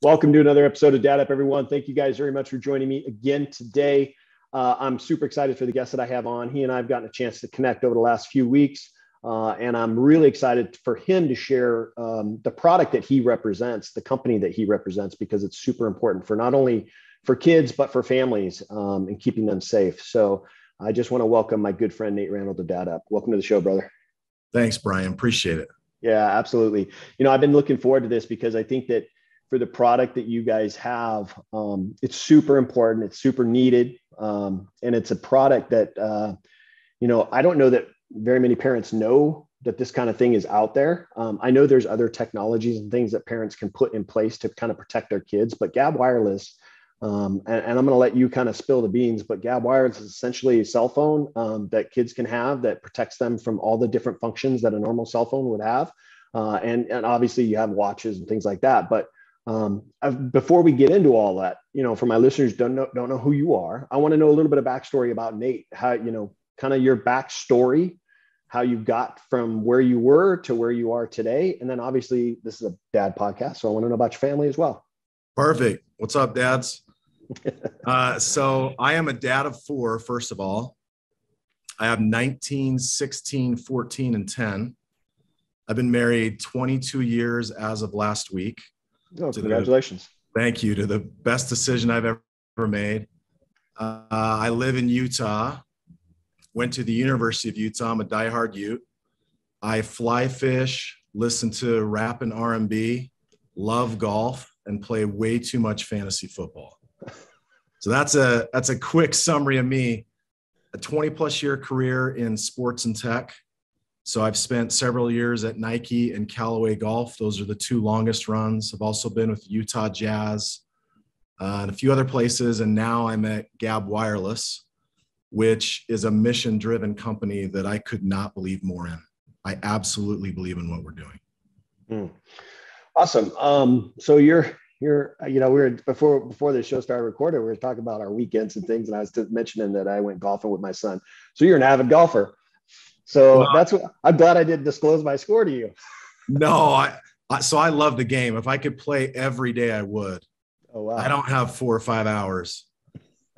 Welcome to another episode of Dad Up, everyone. Thank you guys very much for joining me again today. I'm super excited for the guest that I have on. He and I have gotten a chance to connect over the last few weeks, and I'm really excited for him to share the product that he represents, the company that he represents, because it's super important for not only for kids, but for families and keeping them safe. So I just want to welcome my good friend, Nate Randle, to Dad Up. Welcome to the show, brother. Thanks, Bryan. Appreciate it. Yeah, absolutely. You know, I've been looking forward to this because I think that for the product that you guys have, it's super important. It's super needed. And it's a product that, I don't know that very many parents know that this kind of thing is out there. I know there's other technologies and things that parents can put in place to kind of protect their kids, but Gabb Wireless, and I'm going to let you kind of spill the beans, but Gabb Wireless is essentially a cell phone that kids can have that protects them from all the different functions that a normal cell phone would have. And obviously you have watches and things like that, but before we get into all that, for my listeners don't know who you are, I want to know a little bit of backstory about Nate, how, kind of your backstory, how you got from where you were to where you are today. And then obviously this is a dad podcast, so I want to know about your family as well. Perfect. What's up, dads? So I am a dad of four, first of all. I have 19, 16, 14, and 10. I've been married 22 years as of last week. Oh, congratulations. Thank you. To the best decision I've ever made. I live in Utah, went to the University of Utah. I'm a diehard Ute. I fly fish, listen to rap and R&B, love golf, and play way too much fantasy football. So that's a quick summary of me. A 20 plus year career in sports and tech. So I've spent several years at Nike and Callaway Golf. Those are the two longest runs. I've also been with Utah Jazz and a few other places. And now I'm at Gabb Wireless, which is a mission-driven company that I could not believe more in. I absolutely believe in what we're doing. Awesome. So you're we were before the show started recording, we were talking about our weekends and things. And I was mentioning that I went golfing with my son. So you're an avid golfer. So that's what I'm glad I didn't disclose my score to you. No, so I love the game. If I could play every day, I would. Oh, wow. I don't have 4 or 5 hours.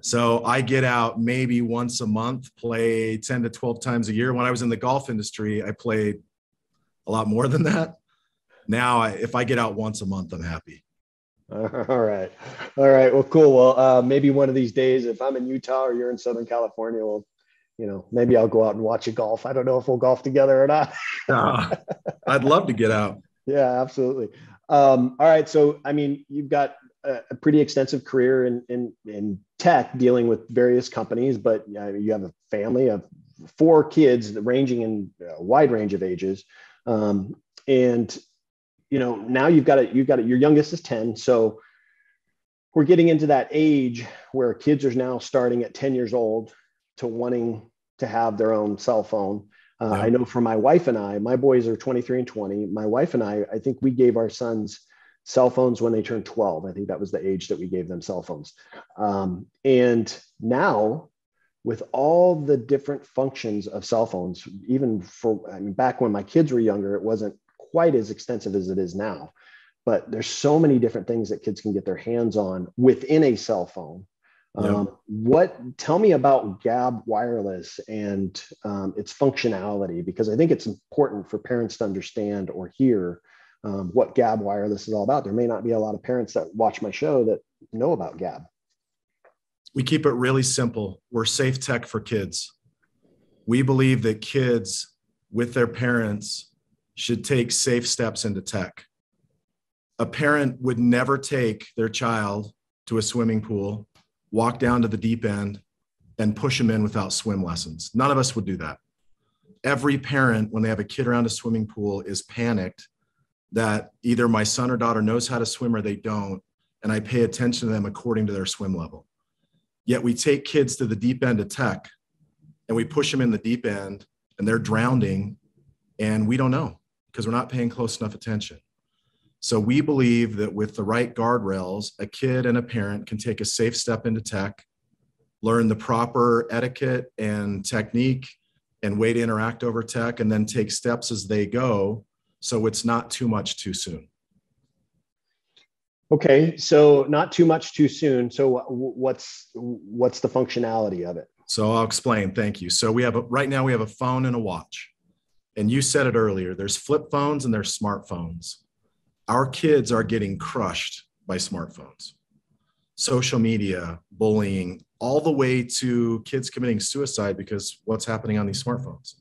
So I get out maybe once a month, play 10 to 12 times a year. When I was in the golf industry, I played a lot more than that. Now, if I get out once a month, I'm happy. All right. Well, cool. Well, maybe one of these days, if I'm in Utah or you're in Southern California, maybe I'll go out and watch you golf. I don't know if we'll golf together or not. I'd love to get out. Yeah, absolutely. All right. So, I mean, you've got a pretty extensive career in tech, dealing with various companies, but you have a family of 4 kids ranging in a wide range of ages. And, now you've got your youngest is 10. So we're getting into that age where kids are now starting at 10 years old to wanting to have their own cell phone. Yep. I know for my wife and I, my boys are 23 and 20. My wife and I think we gave our sons cell phones when they turned 12. I think that was the age that we gave them cell phones. And now with all the different functions of cell phones, back when my kids were younger, it wasn't quite as extensive as it is now, but there's so many different things that kids can get their hands on within a cell phone. Tell me about Gabb Wireless and its functionality, because I think it's important for parents to understand or hear what Gabb Wireless is all about. There may not be a lot of parents that watch my show that know about Gabb. We keep it really simple. We're safe tech for kids. We believe that kids with their parents should take safe steps into tech. A parent would never take their child to a swimming pool, walk down to the deep end, and push them in without swim lessons. None of us would do that. Every parent, when they have a kid around a swimming pool, is panicked that either my son or daughter knows how to swim or they don't, and I pay attention to them according to their swim level. Yet we take kids to the deep end of tech, and we push them in the deep end, and they're drowning, and we don't know because we're not paying close enough attention. So we believe that with the right guardrails, a kid and a parent can take a safe step into tech, learn the proper etiquette and technique and way to interact over tech, and then take steps as they go so it's not too much too soon. Okay, so not too much too soon. So what's the functionality of it? So I'll explain. Thank you. So right now we have a phone and a watch. And you said it earlier, there's flip phones and there's smartphones. Our kids are getting crushed by smartphones, social media, bullying, all the way to kids committing suicide because what's happening on these smartphones.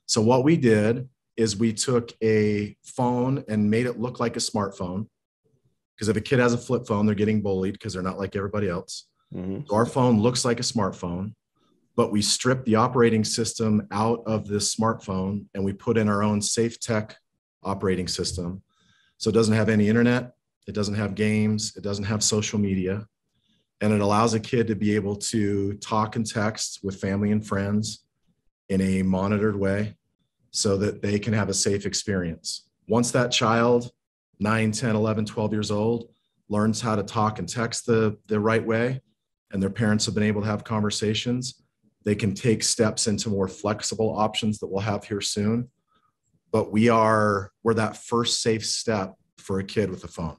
So what we did is we took a phone and made it look like a smartphone. Because if a kid has a flip phone, they're getting bullied because they're not like everybody else. Mm-hmm. So our phone looks like a smartphone, but we stripped the operating system out of this smartphone and we put in our own safe tech operating system. So it doesn't have any internet, it doesn't have games, it doesn't have social media, and it allows a kid to be able to talk and text with family and friends in a monitored way so that they can have a safe experience. Once that child, 9, 10, 11, 12 years old, learns how to talk and text the right way, and their parents have been able to have conversations, they can take steps into more flexible options that we'll have here soon. But we're that first safe step for a kid with a phone.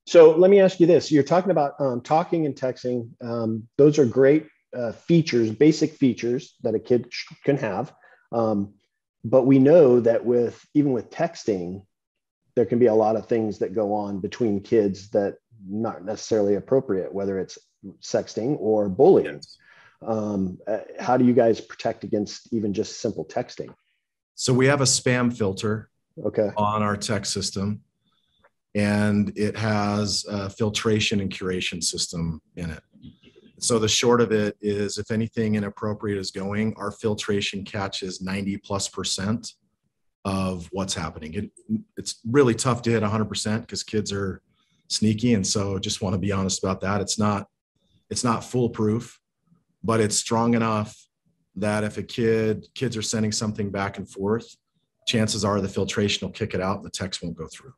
So let me ask you this. You're talking about talking and texting. Those are great features, basic features that a kid can have. But we know that even with texting, there can be a lot of things that go on between kids that not necessarily appropriate, whether it's sexting or bullying. Yes. How do you guys protect against even just simple texting? So we have a spam filter Okay. on our text system, and it has a filtration and curation system in it. So the short of it is if anything inappropriate is going, our filtration catches 90+% of what's happening. It's really tough to hit 100% because kids are sneaky. And so just want to be honest about that. It's not foolproof, but it's strong enough that if kids are sending something back and forth, chances are the filtration will kick it out and the text won't go through.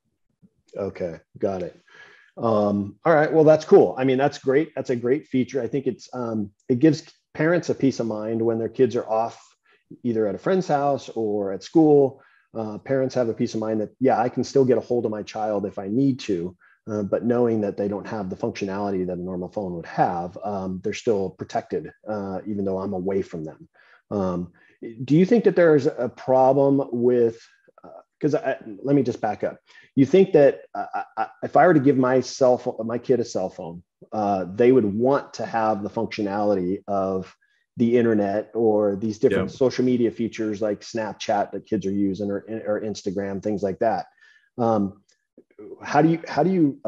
Okay. Got it. All right. Well, that's cool. I mean, that's great. That's a great feature. I think it gives parents a peace of mind when their kids are off either at a friend's house or at school. Parents have a peace of mind that, yeah, I can still get a hold of my child if I need to, but knowing that they don't have the functionality that a normal phone would have, they're still protected, even though I'm away from them. Do you think that there's a problem with, because let me just back up. You think that if I were to give my kid a cell phone, they would want to have the functionality of the internet or these different social media features like Snapchat that kids are using or Instagram, things like that. How do you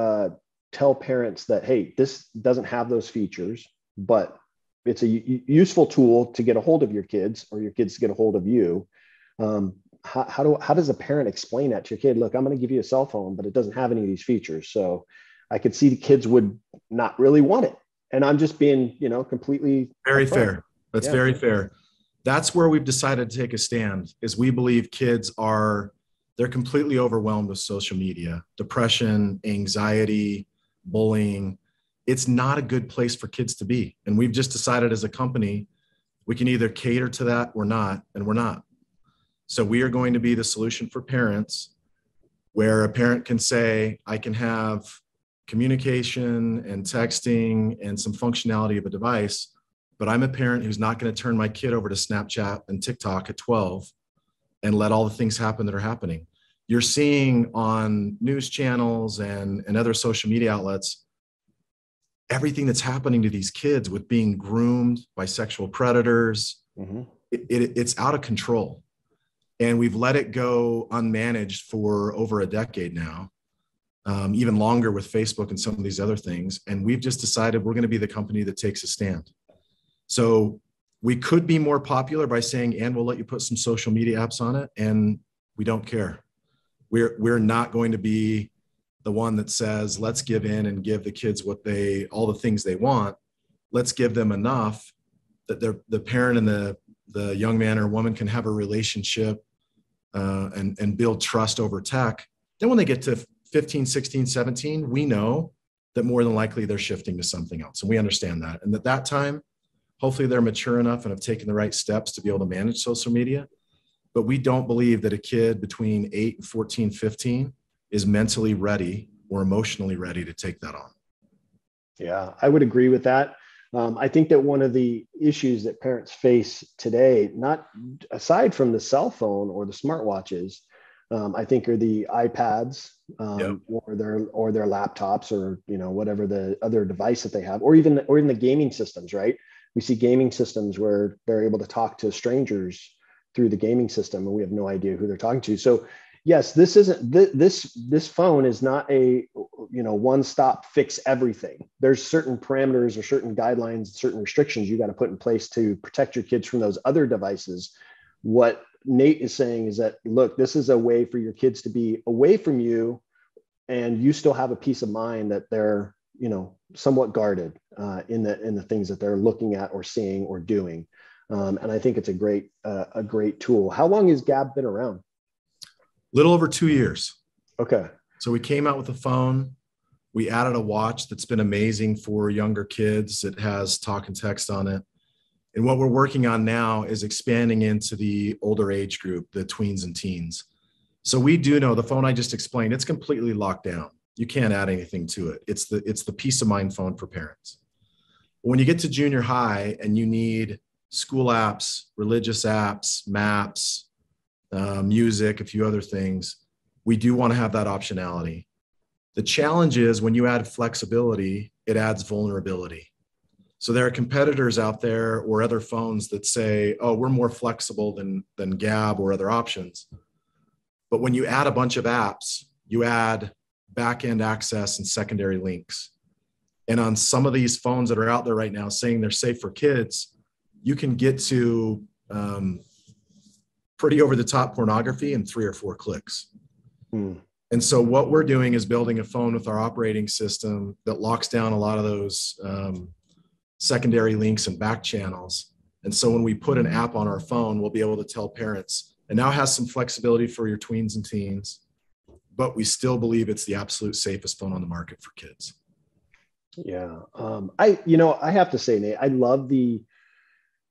tell parents that, hey, this doesn't have those features, but it's a useful tool to get a hold of your kids or your kids to get a hold of you? How does a parent explain that to your kid? Look, I'm going to give you a cell phone, but it doesn't have any of these features. So I could see the kids would not really want it. And I'm just being, completely very upfront. fair. That's very fair. That's where we've decided to take a stand, is we believe kids they're completely overwhelmed with social media, depression, anxiety, bullying. It's not a good place for kids to be. And we've just decided as a company, we can either cater to that or not, and we're not. So we are going to be the solution for parents where a parent can say, I can have communication and texting and some functionality of a device, but I'm a parent who's not going to turn my kid over to Snapchat and TikTok at 12 and let all the things happen that are happening. You're seeing on news channels and other social media outlets, everything that's happening to these kids with being groomed by sexual predators. Mm-hmm. It's out of control. And we've let it go unmanaged for over a decade now, even longer with Facebook and some of these other things. And we've just decided we're going to be the company that takes a stand. So we could be more popular by saying, and we'll let you put some social media apps on it. And we don't care. We're not going to be the one that says, let's give in and give the kids all the things they want. Let's give them enough that the parent and the young man or woman can have a relationship and build trust over tech. Then when they get to 15, 16, 17, we know that more than likely they're shifting to something else. And we understand that. And at that time, hopefully they're mature enough and have taken the right steps to be able to manage social media. But we don't believe that a kid between 8 and 14, 15 is mentally ready or emotionally ready to take that on. Yeah, I would agree with that. I think that one of the issues that parents face today, not aside from the cell phone or the smartwatches, I think are the iPads, Yep. or their laptops, or whatever the other device that they have, or even the gaming systems. Right? We see gaming systems where they're able to talk to strangers through the gaming system, and we have no idea who they're talking to. So yes, this isn't this phone is not a one-stop fix everything. There's certain parameters or certain guidelines, certain restrictions you got to put in place to protect your kids from those other devices. What Nate is saying is that, look, this is a way for your kids to be away from you, and you still have a peace of mind that they're somewhat guarded in the things that they're looking at or seeing or doing. And I think it's a great tool. How long has Gabb been around? Little over 2 years. Okay. So we came out with a phone. We added a watch that's been amazing for younger kids. It has talk and text on it. And what we're working on now is expanding into the older age group, the tweens and teens. So we do know the phone I just explained, it's completely locked down. You can't add anything to it. It's the peace of mind phone for parents. When you get to junior high and you need school apps, religious apps, maps, music, a few other things, we do want to have that optionality. The challenge is when you add flexibility, it adds vulnerability. So there are competitors out there or other phones that say, oh, we're more flexible than Gabb or other options. But when you add a bunch of apps, you add back-end access and secondary links. And on some of these phones that are out there right now saying they're safe for kids, you can get to pretty over-the-top pornography in 3 or 4 clicks. And so what we're doing is building a phone with our operating system that locks down a lot of those secondary links and back channels. And so when we put an app on our phone, we'll be able to tell parents, it now has some flexibility for your tweens and teens, but we still believe it's the absolute safest phone on the market for kids. Yeah. I have to say, Nate, I love the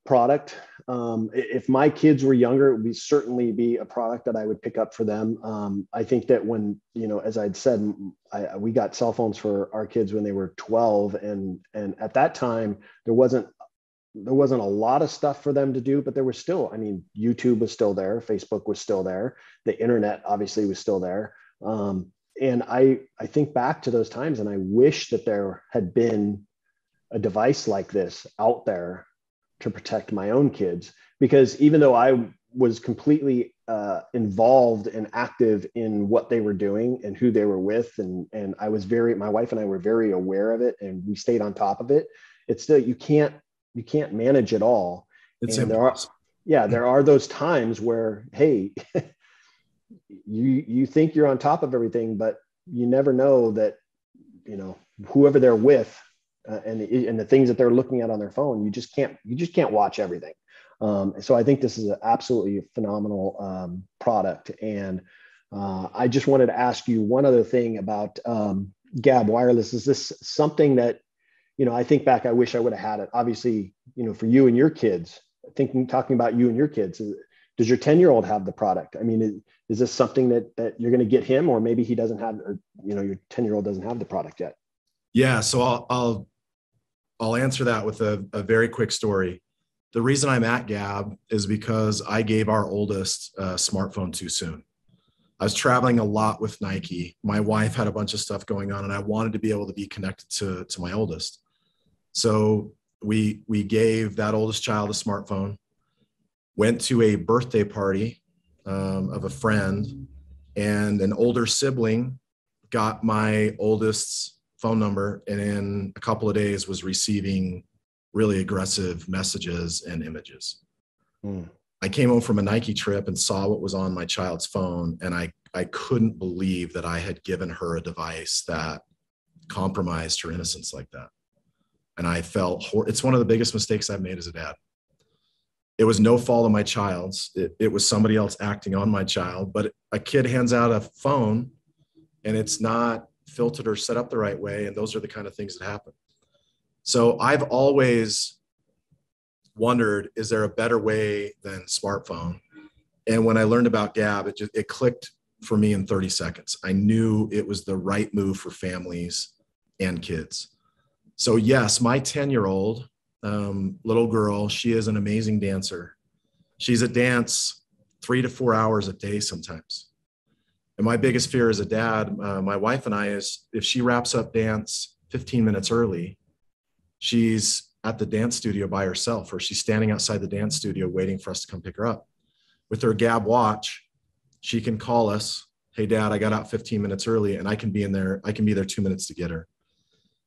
product. If my kids were younger, it would certainly be a product that I would pick up for them. I think that when, as I'd said, we got cell phones for our kids when they were 12. And at that time, there wasn't a lot of stuff for them to do, but there was still, YouTube was still there. Facebook was still there. The internet obviously was still there. And I think back to those times, and I wish that there had been a device like this out there to protect my own kids, because even though I was completely involved and active in what they were doing and who they were with, and my wife and I were very aware of it, and we stayed on top of it. It's still, you can't manage it all. It's and impossible. there are those times where, hey, you think you're on top of everything, but you never know that, whoever they're with, and the things that they're looking at on their phone, you just can't watch everything. So I think this is an absolutely phenomenal product. And I just wanted to ask you one other thing about Gabb Wireless. Is this something that, I think back, I wish I would have had it, obviously, for you and your kids. Talking about you and your kids, does your 10-year-old have the product? Is this something that you're going to get him, or maybe he doesn't have, or, your 10-year-old doesn't have the product yet? Yeah. So I'll answer that with a very quick story. The reason I'm at Gabb is because I gave our oldest a smartphone too soon. I was traveling a lot with Nike. My wife had a bunch of stuff going on, and I wanted to be able to be connected to my oldest. So we gave that oldest child a smartphone, went to a birthday party of a friend, and an older sibling got my oldest's phone number, and in a couple of days was receiving really aggressive messages and images. I came home from a Nike trip and saw what was on my child's phone, and I couldn't believe that I had given her a device that compromised her innocence like that. And I felt it's one of the biggest mistakes I've made as a dad. It was no fault of my child's. It was somebody else acting on my child. But a kid hands out a phone and it's not filtered or set up the right way. And those are the kind of things that happen. So I've always wondered, is there a better way than smartphone? And when I learned about Gabb, it clicked for me in 30 seconds. I knew it was the right move for families and kids. So yes, my 10-year-old little girl, she is an amazing dancer. She's at dance 3 to 4 hours a day sometimes. And my biggest fear as a dad, my wife and I, is if she wraps up dance 15 minutes early, she's at the dance studio by herself, or she's standing outside the dance studio waiting for us to come pick her up. With her Gabb watch, she can call us, hey dad, I got out 15 minutes early, and I can be there 2 minutes to get her.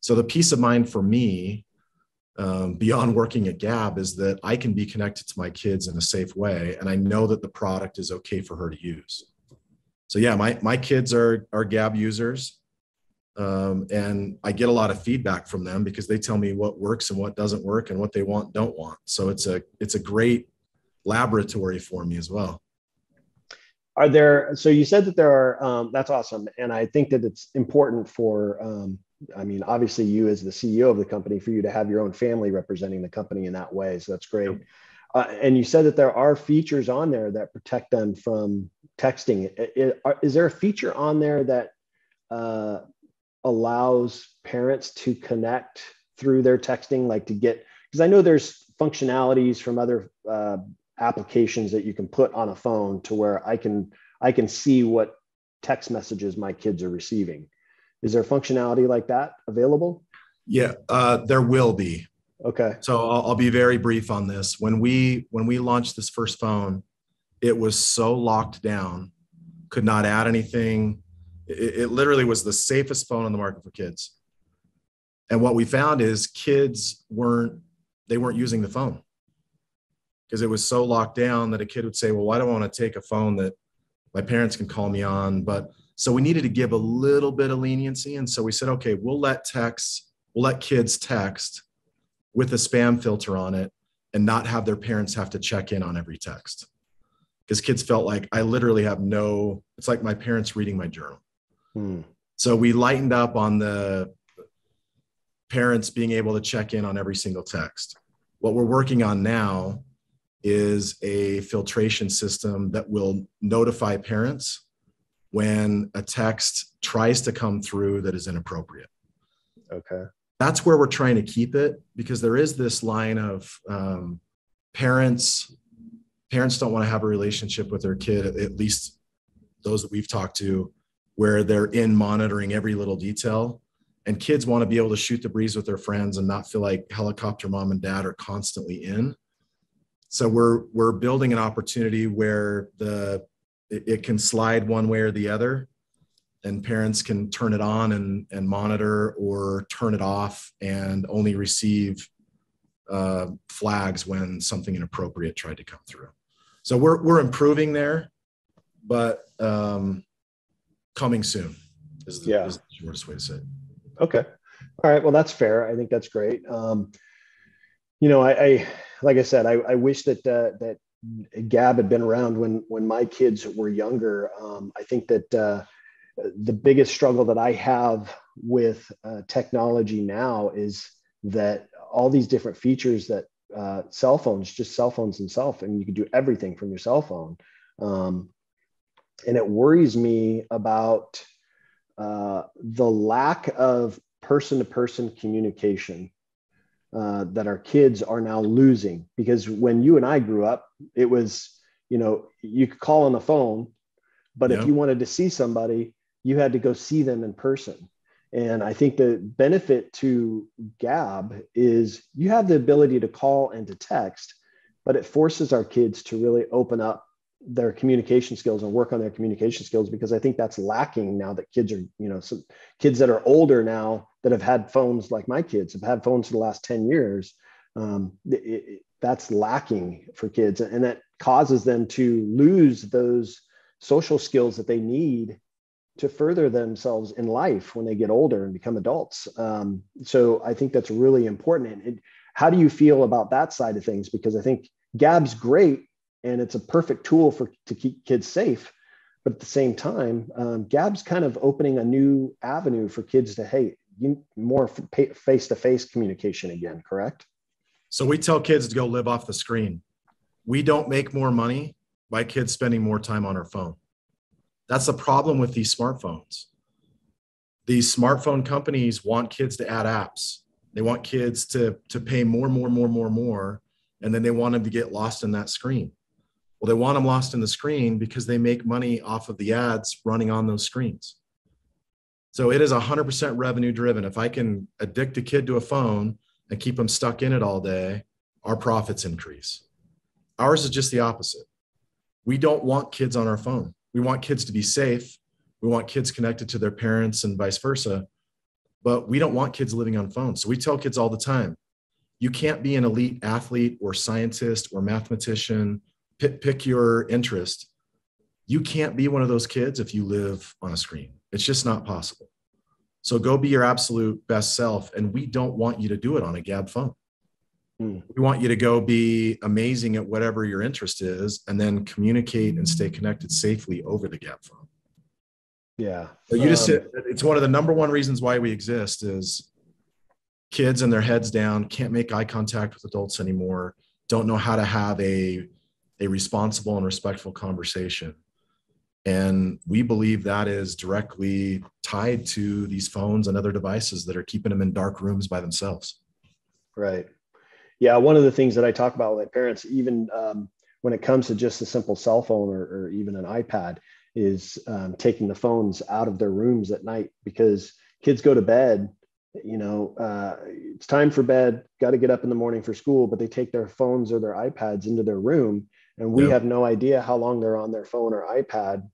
So the peace of mind for me, beyond working at Gabb, is that I can be connected to my kids in a safe way, and I know that the product is okay for her to use. So yeah, my kids are Gabb users, and I get a lot of feedback from them because they tell me what works and what doesn't work and what they want, don't want. So it's a great laboratory for me as well. So you said that there are, that's awesome. And I think that it's important for, obviously you as the CEO of the company, for you to have your own family representing the company in that way. So that's great. And you said that there are features on there that protect them from texting. Is there a feature on there that allows parents to connect through their texting, like to get, because I know there's functionalities from other applications that you can put on a phone to where I can see what text messages my kids are receiving. Is there functionality like that available? Yeah, there will be. Okay. So I'll be very brief on this. When we launched this first phone, it was so locked down, could not add anything. It literally was the safest phone on the market for kids. And what we found is kids weren't using the phone because it was so locked down that a kid would say, well, why do I want to take a phone that my parents can call me on? But so we needed to give a little bit of leniency. And so we said, okay, we'll let kids text with a spam filter on it and not have their parents have to check in on every text. Because kids felt like I literally have it's like my parents reading my journal. So we lightened up on the parents being able to check in on every single text. What we're working on now is a filtration system that will notify parents when a text tries to come through that is inappropriate. Okay. That's where we're trying to keep it, because there is this line of parents don't want to have a relationship with their kid, at least those that we've talked to, where they're in monitoring every little detail. And kids want to be able to shoot the breeze with their friends and not feel like helicopter mom and dad are constantly in. So we're building an opportunity where it can slide one way or the other, and parents can turn it on and monitor, or turn it off and only receive flags when something inappropriate tried to come through. So we're improving there, but coming soon is the shortest way to say it. Okay. All right. Well, that's fair. I think that's great. I like I said, I wish that Gabb had been around when my kids were younger. I think that the biggest struggle that I have with technology now is that all these different features that cell phones themselves, and you can do everything from your cell phone. And it worries me about the lack of person-to-person communication that our kids are now losing. Because when you and I grew up, it was, you could call on the phone, but if you wanted to see somebody, you had to go see them in person. And I think the benefit to Gabb is you have the ability to call and to text, but it forces our kids to really open up their communication skills and work on their communication skills, because I think that's lacking now that kids are, some kids that are older now that have had phones, like my kids have had phones for the last 10 years. That's lacking for kids. And that causes them to lose those social skills that they need to further themselves in life when they get older and become adults. So I think that's really important. And how do you feel about that side of things? Because I think Gabb's great, and it's a perfect tool to keep kids safe. But at the same time, Gabb's kind of opening a new avenue for kids to, more face-to-face communication again, correct? So we tell kids to go live off the screen. We don't make more money by kids spending more time on our phone. That's the problem with these smartphones. These smartphone companies want kids to add apps. They want kids to pay more, and then they want them to get lost in that screen. Well, they want them lost in the screen because they make money off of the ads running on those screens. So it is 100% revenue driven. If I can addict a kid to a phone and keep them stuck in it all day, our profits increase. Ours is just the opposite. We don't want kids on our phone. We want kids to be safe. We want kids connected to their parents and vice versa, but we don't want kids living on phones. So we tell kids all the time, you can't be an elite athlete or scientist or mathematician, pick your interest. You can't be one of those kids if you live on a screen. It's just not possible. So go be your absolute best self. And we don't want you to do it on a Gabb phone. We want you to go be amazing at whatever your interest is and then communicate and stay connected safely over the Gabb phone. Yeah. So you just it's one of the number one reasons why we exist is kids and their heads down, can't make eye contact with adults anymore, don't know how to have a responsible and respectful conversation. And we believe that is directly tied to these phones and other devices that are keeping them in dark rooms by themselves. Right. Yeah. One of the things that I talk about with my parents, even when it comes to just a simple cell phone or even an iPad, is taking the phones out of their rooms at night, because kids go to bed, it's time for bed, got to get up in the morning for school, but they take their phones or their iPads into their room. And we have no idea how long they're on their phone or iPad,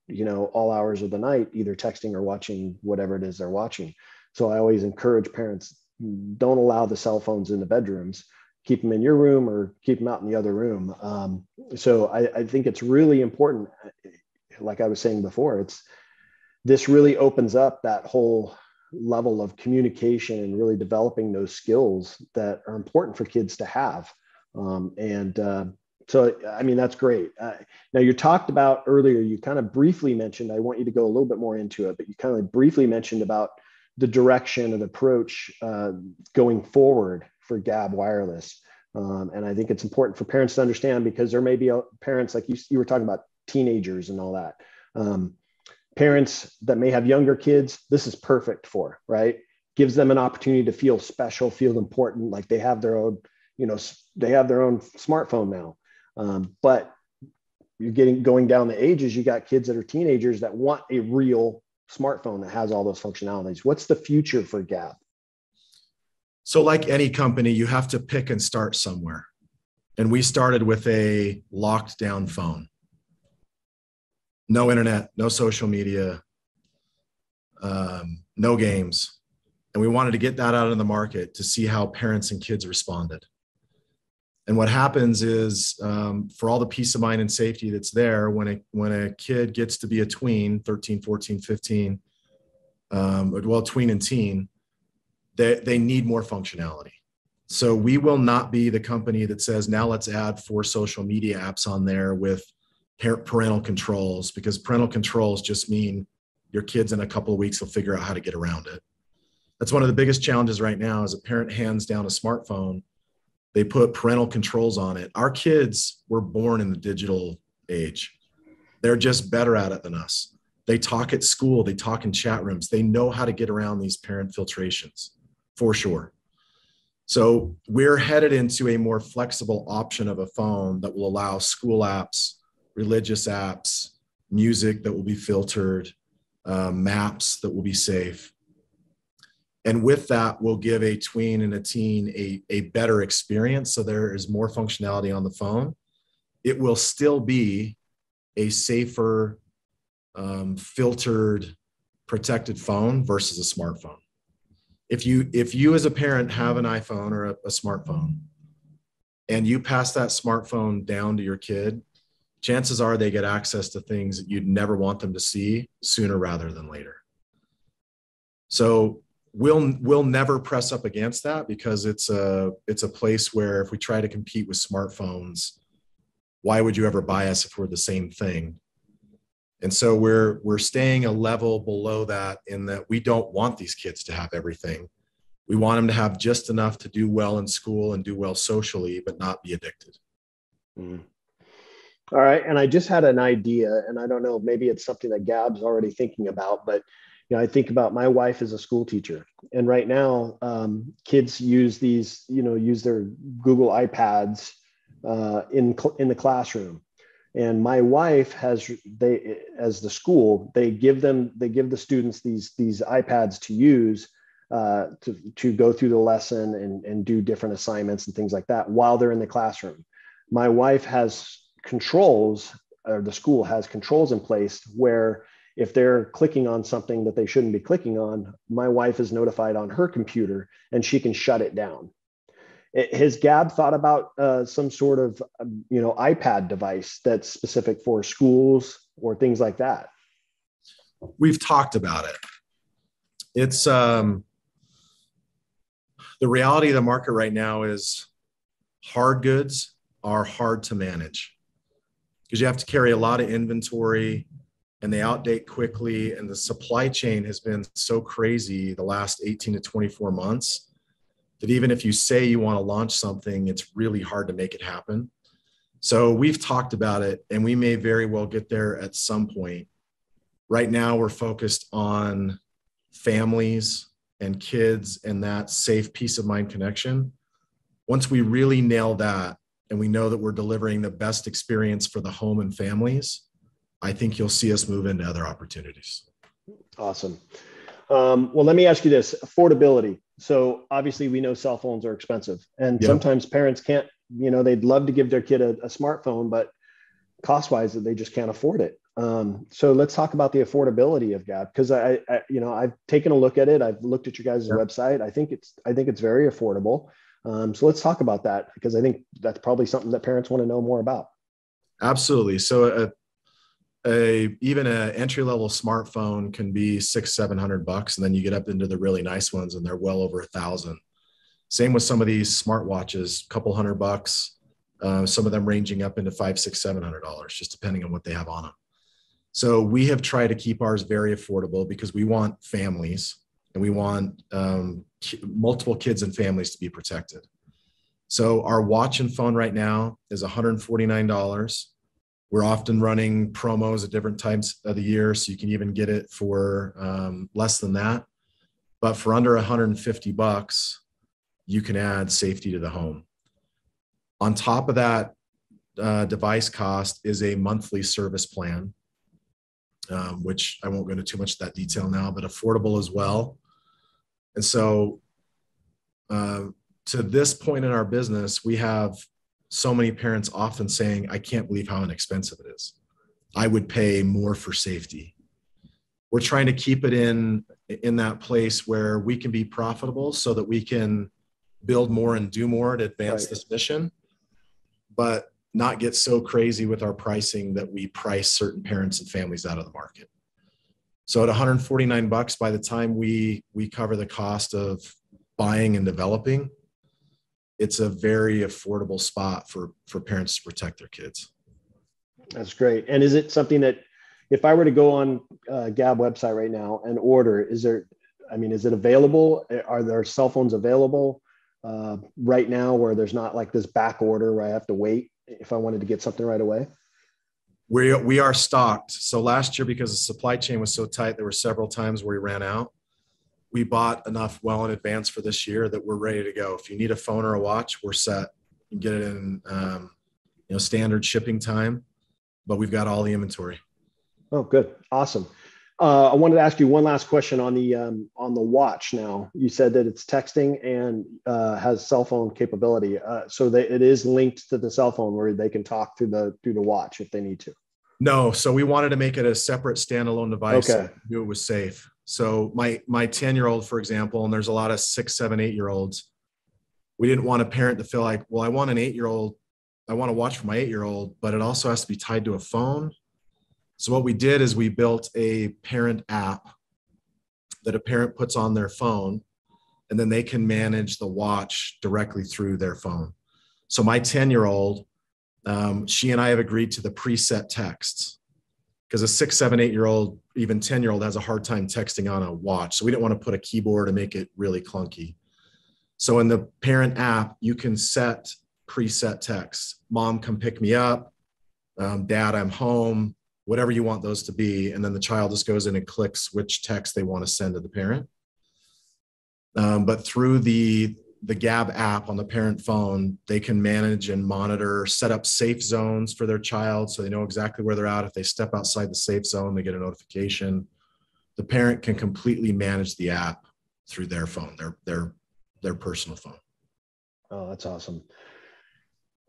all hours of the night, either texting or watching whatever it is they're watching. So I always encourage parents, don't allow the cell phones in the bedrooms, keep them in your room or keep them out in the other room. So I think it's really important. Like I was saying before, this really opens up that whole level of communication and really developing those skills that are important for kids to have. So, I mean, that's great. Now you talked about earlier, you kind of briefly mentioned, I want you to go a little bit more into it, but you kind of briefly mentioned about the direction and approach going forward for Gabb Wireless. And I think it's important for parents to understand, because there may be parents, like you were talking about, teenagers and all that. Parents that may have younger kids, this is perfect for, right? Gives them an opportunity to feel special, feel important, like they have their own, they have their own smartphone now. But you're going down the ages, you got kids that are teenagers that want a real smartphone that has all those functionalities. What's the future for Gabb? So like any company, you have to pick and start somewhere. And we started with a locked down phone. No internet, no social media, no games. And we wanted to get that out in the market to see how parents and kids responded. And what happens is, for all the peace of mind and safety that's there, when a kid gets to be a tween, 13, 14, 15, tween and teen, they need more functionality. So we will not be the company that says, now let's add 4 social media apps on there with parental controls, because parental controls just mean your kids in a couple of weeks will figure out how to get around it. That's one of the biggest challenges right now. Is a parent hands down a smartphone, they put parental controls on it. Our kids were born in the digital age. They're just better at it than us. They talk at school, they talk in chat rooms, they know how to get around these parent filtrations for sure. So we're headed into a more flexible option of a phone that will allow school apps, religious apps, music that will be filtered, maps that will be safe. And with that, we'll give a tween and a teen a better experience. So there is more functionality on the phone. It will still be a safer, filtered, protected phone versus a smartphone. If you as a parent have an iPhone or a smartphone and you pass that smartphone down to your kid, chances are they get access to things that you'd never want them to see sooner rather than later. So we'll never press up against that, because it's a place where if we try to compete with smartphones, why would you ever buy us if we're the same thing? And so we're staying a level below that, in that we don't want these kids to have everything. We want them to have just enough to do well in school and do well socially, but not be addicted. All right. And I just had an idea, and I don't know, maybe it's something that Gabb's already thinking about, but I think about my wife as a school teacher. And right now, kids use these, use their Google iPads in the classroom. And my wife as the school, they give the students these iPads to use to go through the lesson and do different assignments and things like that while they're in the classroom. My wife has controls, or the school has controls in place where if they're clicking on something that they shouldn't be clicking on, my wife is notified on her computer and she can shut it down. Has Gabb thought about some sort of, iPad device that's specific for schools or things like that? We've talked about it. It's the reality of the market right now is hard goods are hard to manage because you have to carry a lot of inventory and they outdate quickly. And the supply chain has been so crazy the last 18 to 24 months that even if you say you want to launch something, it's really hard to make it happen. So we've talked about it and we may very well get there at some point. Right now, we're focused on families and kids and that safe peace of mind connection. Once we really nail that and we know that we're delivering the best experience for the home and families, I think you'll see us move into other opportunities. Awesome. Well, let me ask you this: affordability. So obviously we know cell phones are expensive and sometimes parents can't, they'd love to give their kid a smartphone, but cost-wise they just can't afford it. So let's talk about the affordability of Gabb, because I've taken a look at it. I've looked at your guys' website. I think it's very affordable. So let's talk about that, because I think that's probably something that parents want to know more about. Absolutely. So even an entry-level smartphone can be $600-700, and then you get up into the really nice ones and they're well over $1,000. Same with some of these smartwatches, a couple $100, some of them ranging up into $500, $600, just depending on what they have on them. So we have tried to keep ours very affordable because we want families and we want multiple kids and families to be protected. So our watch and phone right now is $149. We're often running promos at different times of the year, so you can even get it for less than that. But for under $150, you can add safety to the home. On top of that device cost is a monthly service plan, which I won't go into too much of that detail now, but affordable as well. And so to this point in our business, we have so many parents often saying, I can't believe how inexpensive it is. I would pay more for safety. We're trying to keep it in that place where we can be profitable so that we can build more and do more to advance this mission, but not get so crazy with our pricing that we price certain parents and families out of the market. So at $149, by the time we cover the cost of buying and developing, it's a very affordable spot for parents to protect their kids. That's great. And is it something that if I were to go on Gabb website right now and order, is it available? Are there cell phones available right now where there's not like this back order where I have to wait if I wanted to get something right away? We are stocked. So last year, because the supply chain was so tight, there were several times where we ran out. We bought enough well in advance for this year that we're ready to go. If you need a phone or a watch, we're set. You can get it in standard shipping time, but we've got all the inventory. Oh, good. Awesome. I wanted to ask you one last question on the watch. Now, you said that it's texting and has cell phone capability. So that it is linked to the cell phone where they can talk through the watch if they need to. No. So we wanted to make it a separate standalone device. Okay. So we knew it was safe. So my 10-year-old, for example, and there's a lot of 6, 7, 8-year-olds, we didn't want a parent to feel like, well, I want an 8-year-old. I want to watch for my 8-year-old, but it also has to be tied to a phone. So what we did is we built a parent app that a parent puts on their phone, and then they can manage the watch directly through their phone. So my 10-year-old, she and I have agreed to the preset texts, because a 6, 7, 8-year-old, even 10-year-old has a hard time texting on a watch. So we didn't want to put a keyboard and make it really clunky. So in the parent app, you can set preset texts. Mom, come pick me up. Dad, I'm home, whatever you want those to be. And then the child just goes in and clicks which text they want to send to the parent. But through the Gabb app on the parent phone, they can manage and monitor, set up safe zones for their child so they know exactly where they're at. If they step outside the safe zone, they get a notification. The parent can completely manage the app through their phone, their personal phone. Oh, that's awesome.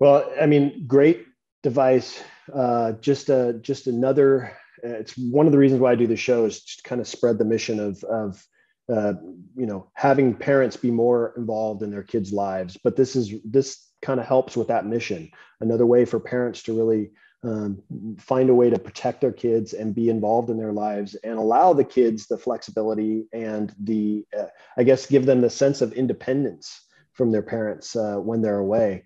Well, I mean, great device. Just another. It's one of the reasons why I do the show is just kind of spread the mission of having parents be more involved in their kids' lives. But this kind of helps with that mission. Another way for parents to really find a way to protect their kids and be involved in their lives and allow the kids the flexibility and give them the sense of independence from their parents when they're away.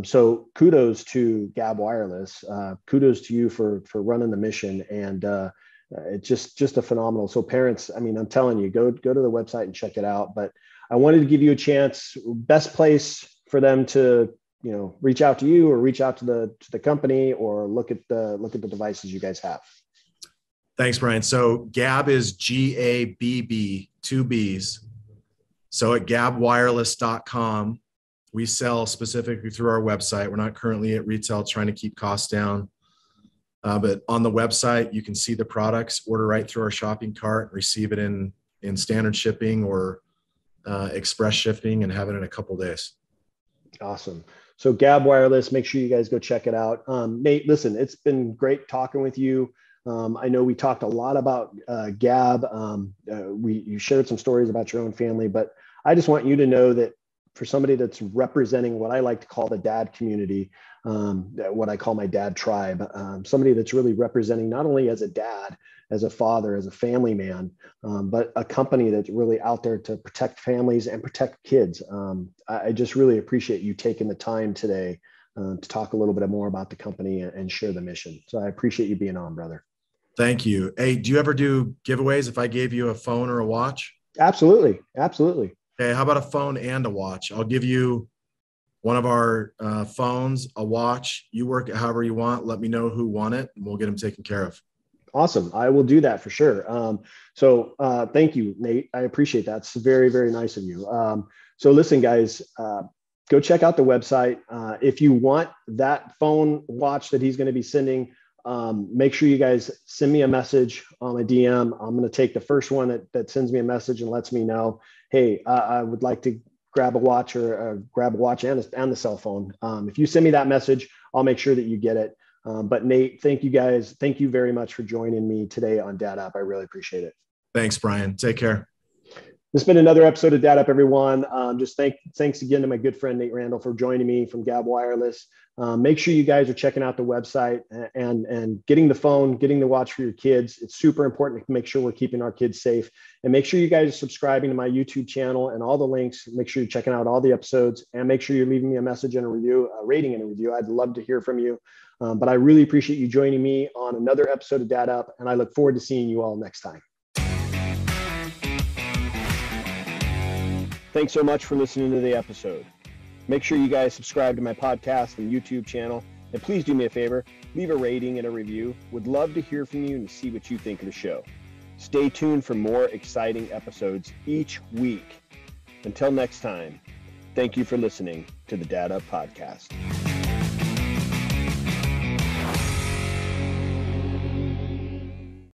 So kudos to Gabb Wireless. Kudos to you for running the mission, and it's just a phenomenal. So parents, I mean, I'm telling you, go to the website and check it out. But I wanted to give you a chance. Best place for them to reach out to you or reach out to the company or look at the devices you guys have. Thanks, Bryan. So Gabb is Gabb, 2 B's. So at gabbwireless.com, we sell specifically through our website. We're not currently at retail trying to keep costs down. But on the website, you can see the products, order right through our shopping cart, receive it in standard shipping or express shipping, and have it in a couple days. Awesome. So Gabb Wireless, make sure you guys go check it out. Nate, listen, it's been great talking with you. I know we talked a lot about Gabb. You shared some stories about your own family, but I just want you to know that for somebody that's representing what I like to call the dad community, what I call my dad tribe, somebody that's really representing not only as a dad, as a father, as a family man, but a company that's really out there to protect families and protect kids. I just really appreciate you taking the time today to talk a little bit more about the company and share the mission. So I appreciate you being on, brother. Thank you. Hey, do you ever do giveaways if I gave you a phone or a watch? Absolutely. Absolutely. Okay, how about a phone and a watch? I'll give you one of our phones, a watch. You work it however you want. Let me know who won it, and we'll get them taken care of. Awesome. I will do that for sure. So thank you, Nate. I appreciate that. It's very, very nice of you. So listen, guys, go check out the website. If you want that phone watch that he's going to be sending, make sure you guys send me a message on my DM. I'm going to take the first one that sends me a message and lets me know, hey, I would like to grab a watch or grab a watch and the cell phone. If you send me that message, I'll make sure that you get it. But Nate, thank you guys. Thank you very much for joining me today on Dad Up. I really appreciate it. Thanks, Bryan. Take care. This has been another episode of Dad Up, everyone. Thanks again to my good friend Nate Randle for joining me from Gabb Wireless. Make sure you guys are checking out the website and getting the phone, getting the watch for your kids. It's super important to make sure we're keeping our kids safe. And make sure you guys are subscribing to my YouTube channel and all the links. Make sure you're checking out all the episodes and make sure you're leaving me a message and a review, a rating and a review. I'd love to hear from you. But I really appreciate you joining me on another episode of Dad Up, and I look forward to seeing you all next time. Thanks so much for listening to the episode. Make sure you guys subscribe to my podcast and YouTube channel. And please do me a favor, leave a rating and a review. Would love to hear from you and see what you think of the show. Stay tuned for more exciting episodes each week. Until next time, thank you for listening to the Dad Up Podcast.